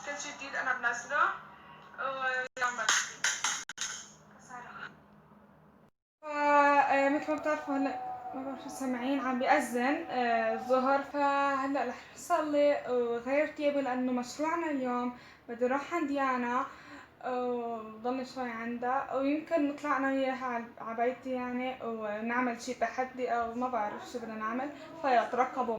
كل شي جديد انا بنزله ويلا مثل ما بتعرفوا هلا ما بعرف شو سامعين عم بيأذن الظهر، فهلا رح صلي وغير ثيابي لانه مشروعنا اليوم بدي اروح عند ديانا وضلني شوي عندها، ويمكن نطلع انا وياها على بيتي يعني ونعمل شي تحدي او ما بعرف شو بدنا نعمل، فيلا ترقبوا.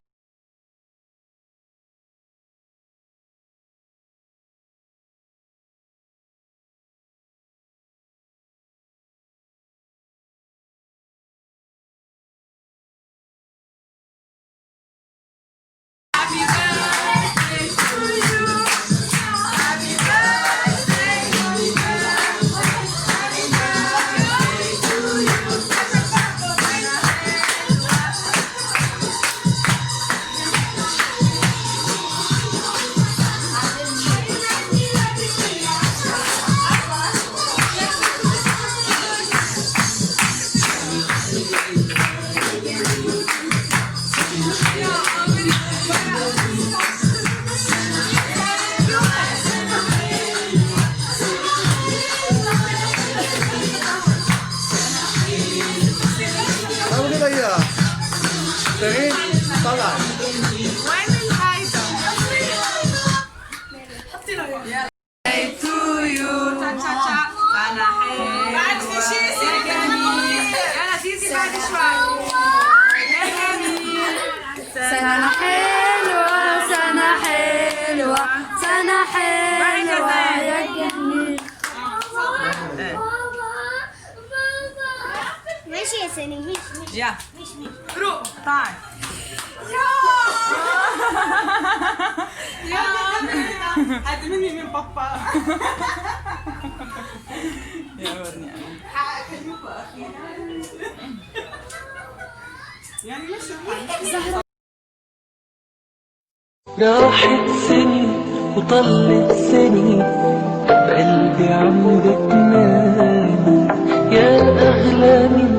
طلع وين الهايدا؟ حطي له اياه. Hey to you تا تا تا انا حلوة بعد في شيء يا جميل يلا زيزي بعد شوي يا جميل سنة حلوة سنة حلوة سنة حلوة يا جميل. ماشي يا سنة ماشي يا روح تعال يا هذا مني من بابا يا ورني حاكلمكوا اخيرا يعني مش راحت سنين وطلت سنين بقلبي عم بتنام، يا أغلى من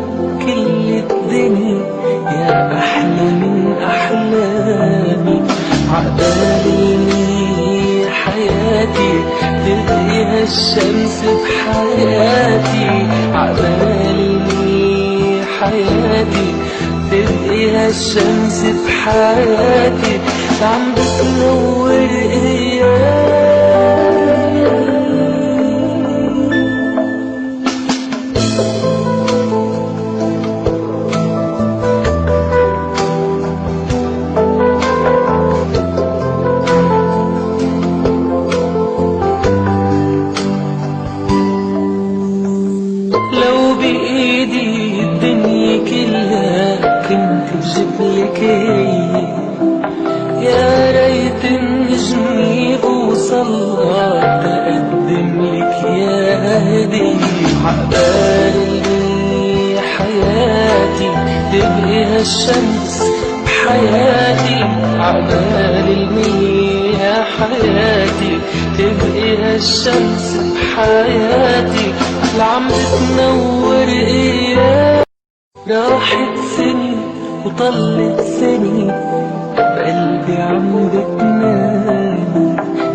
كل الدنيا يا أحلى من أحلامي، عقبالي حياتي تبقي الشمس بحياتي، عقبالي حياتي تبقي الشمس بحياتي عم بتنور ايامي. لو بإيدي الدنيا كلها كنت بجيبلك يا ريت النجم يوصل تقدم لك يا هدية، عقبالي حياتي تبقي هالشمس بحياتي، عقبالي يا حياتي تبقي هالشمس بحياتي عم بتنور ايام. راحت سنين وطلت سنين بقلبي عم بتنام،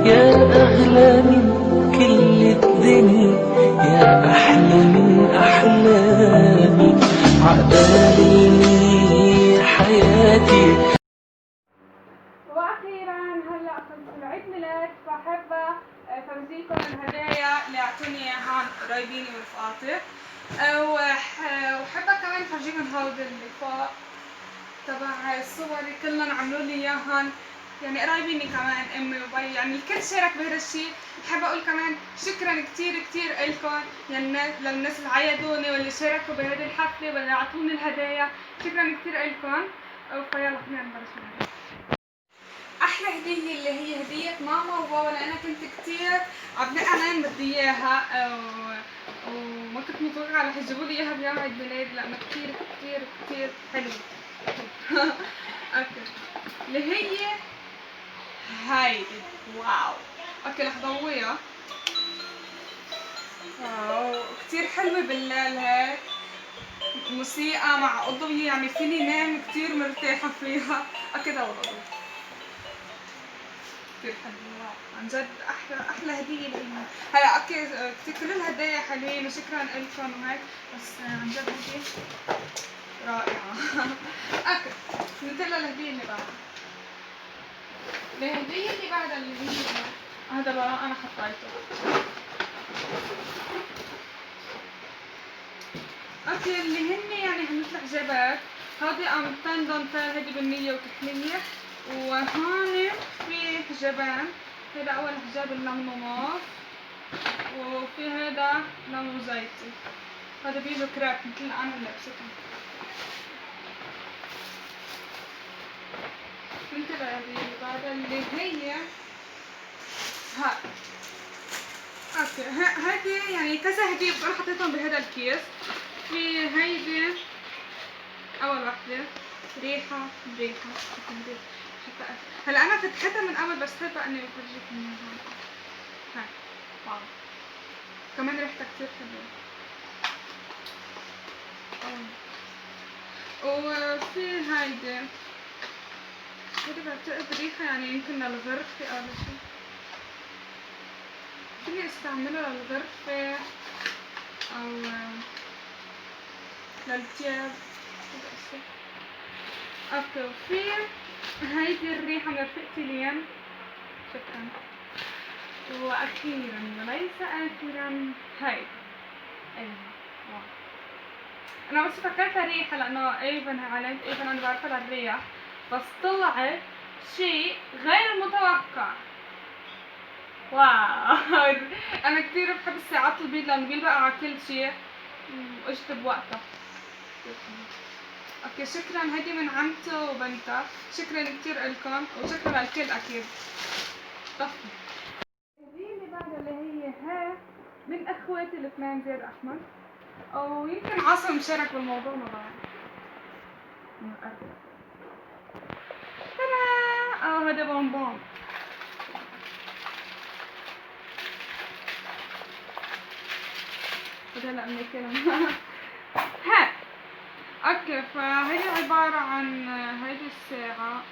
يا أغلى من كل الدنيا يا أحلى من أحلامي، عقبالي حياتي. واخيرا هلا كنت عيد ميلاد، فحب فرجيكم الهدايا اللي اعطوني اياها قرايبيني ورفقاتي، وحابه كمان فرجيكم هودي اللي فوق تبع الصور كلهم عملوا لي اياهم، يعني قرايبيني كمان امي وبي، يعني الكل شارك بهذا الشيء. بحب اقول كمان شكرا كثير كثير لكم، يعني للناس اللي عيدوني واللي شاركوا بهذه الحفله واللي اعطوني الهدايا، شكرا كثير لكم. فيلا خلينا نبلش. احلى هديه اللي هي هديه ماما وبابا، لأنا كنت كثير عبنقى مين بدي اياها وما كنت متوقعه رح يجيبوا لي اياها بيوم عيد ميلاد، لانه كثير كثير كثير حلوه. اوكي اللي هي هايدي، واو. اوكي رح ضويها، واو كثير حلوه بالليل هيك، موسيقى مع اضوية، يعني فيني نام كثير مرتاحه فيها. اوكي ضوي كتير حلوة، عن جد أحلى هدية لإلي. هلا أوكي كل الهدايا حلوين وشكرا لكم وهيك، بس عن جد هدية رائعة. أوكي ننتقل للهدية اللي بعدها. الهدية اللي بعدها اللي هي هذا الورق أنا حطيته. اوكي اللي هن يعني مثل حجابات، هادي قمرتين دانتيل هيدي بنية وكحلية، وهون في حجابين، هيدا أول حجاب اللون موف، وفي هيدا لونه زيتي، هذا بيجو كراب مثل أنا اللي لبسته. ننتبه هذه اللي بعدها اللي هي هاي. اوكي هيدي يعني كذا هدية بس أنا حطيتهم بهذا الكيس. في هيدي أول وحدة ريحة حتى هلا أنا فتحتها من قبل بس حابة إني أفرجيكم إياها. هاي واو كمان ريحتها كتير حلوة. وفي هيدي بعتقد ريحة يعني يمكن للغرفة أو لشي، فيني استعملها للغرفة أو للثياب. اوكي وفي هيدي الريحة من رفقتي لين، شكرا. واخيرا وليس اخيرا هيدي واو. انا بس فكرتها ريحة لانه ايفن علامة ايفن انا بعرفها للريح، بس طلعت شيء غير متوقع. واو انا كثير بحب الساعات البيض لانه بيلبق على كل شيء واجت بوقتها. اوكي شكرا، هيدي من عمته وبنتها، شكرا كثير لكم وشكرا للكل اكيد. طفي هذه اللي بعدها اللي هي من اخواتي الاثنين زياد احمد، او يمكن عاصم شارك بالموضوع ما بعرف. ترى هذا بونبون. هلا من الكلام. ها اوكي فهي عبارة عن هيدي الساعة.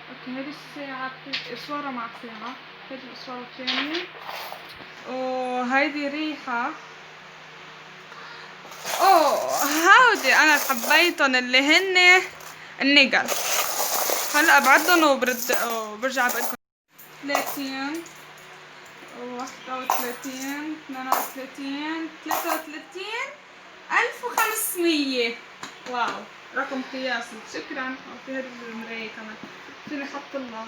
اوكي هيدي الساعة اسوارة مع ساعة، هيدي الاسوارة الثانية، وهيدي ريحة. هودي انا حبيتن اللي هن النقل. هلا بعدن وبرجع بقولكم 30 31 32 33 1500. واو رقم قياسي. شكرا. في هذه المراية كمان فيني احط الله.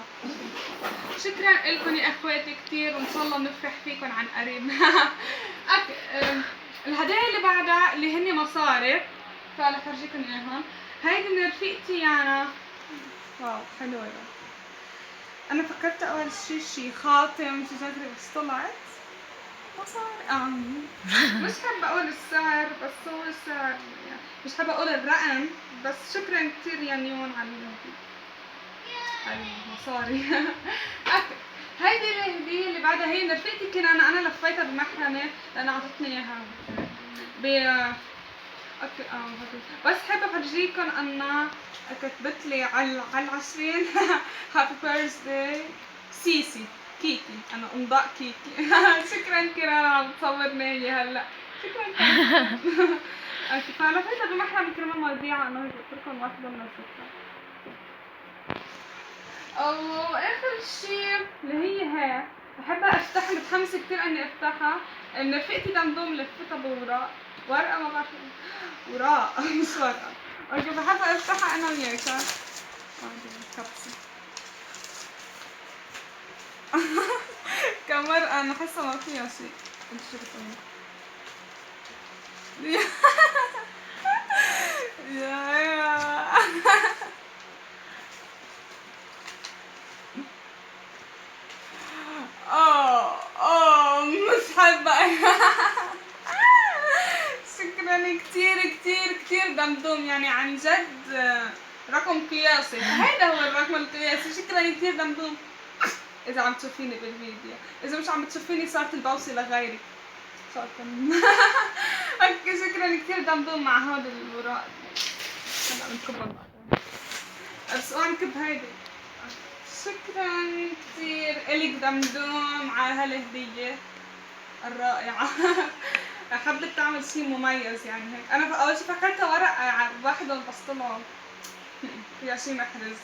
شكرا لكم يا اخواتي كثير، وان شاء الله بنفرح فيكم عن قريب. الهدايا اللي بعدها اللي هن مصاري، تعالوا فرجيكم اياهم. هيدي من رفيقتي يانا. واو حلوة. انا فكرت اول شي خاتم شي شغله بس طلعت مصاري. مش حابة اقول السعر بس هو السعر يعني مش حابة اقول الرقم، بس شكرا كثير يا نيون على المصاري. اوكي هيدي الهدية اللي بعدها هي رفيقتي كنانة، انا لفيتها بمحرمة لانها عطتني اياها اوكي بس حابة افرجيكم انها كتبت لي على العشرين هابي بيرثداي سيسي كيكي، انا امضاء كيكي. شكرا كرام عم تصورني هي هلا. شكرا اوكي فلفيتها بمحرم كرمال ما تضيع انه هيك قلت لكم واحدة من الفكرة. واخر شيء اللي هي بحبها افتحها، متحمسة كثير اني افتحها، ان رفيقتي دمدوم لفتها بورق ورقة ما بعرف وراء مش ورقة. اوكي بحب افتحها انا وياكا. كبسة كمرقة انا حاسة ما فيها شيء. انت شو بتقولي؟ يا مش حابة. شكرا كثير دمدوم، يعني عن جد رقم قياسي. هيدا هو الرقم القياسي. شكرا كثير دمدوم. اذا عم تشوفيني بالفيديو، اذا مش عم تشوفيني صارت البوصة لغيرك. اوكي شكرا كثير دمدوم مع هذا الوراق. هلا بنكبهم بس وعم كب هيدي. شكرا كثير إلك دمدوم على هالهدية الرائعة. حبيت تعمل شيء مميز يعني هيك. أنا أول شي فكرتها ورق واحد بس طلعوا فيها شيء محرز.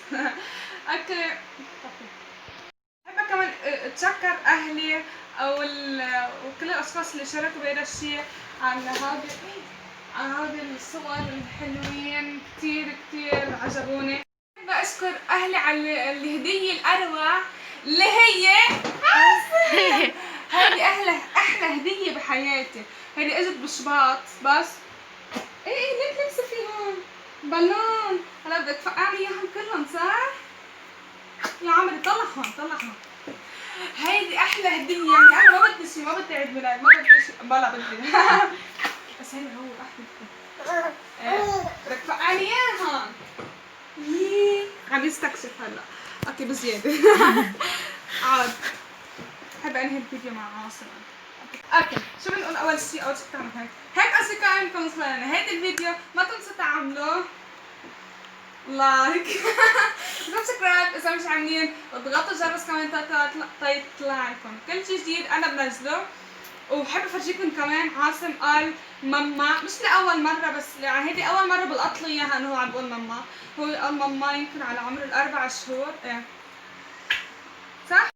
أوكي. بحب كمان أتشكر أهلي وكل الأشخاص اللي شاركوا بهذا الشيء على هذه الصور الحلوين، كتير عجبوني. بحب أشكر أهلي على الهدية الأروع اللي هي هذه أحلى هدية بحياتي. هذه إجت بشباط بس. إيه ليه تلبسي فيهم؟ بالون. هلا بدك تفقعني إياهم كلهم صح؟ يا عمري طلعهم. هيدي احلى هديه يعني. انا ما بدي شيء، ما بدي عيد ميلاد، ما بدي شيء، بلا بدي. بس هيدا هو احلى. بدك تفقعني اياها. عم يستكشف هلا. اوكي بزياده. عاد بحب انهي الفيديو مع عاصم. اوكي شو بنقول اول شيء بتعمل هيك اصدقائي بنكون وصلنا لنهايه الفيديو. ما تنسوا تعملوا لايك سبسكرايب اذا مش عاملين، واضغطوا جرس كمان تطلع لكم كل شيء جديد انا بنزله. وبحب افرجيكم كمان عاصم قال ماما مش لاول مره، بس يعني هيدي اول مره بلقط لي اياها انه هو عم بقول ماما. هو قال ماما يمكن على عمر ال4 شهور. ايه صح؟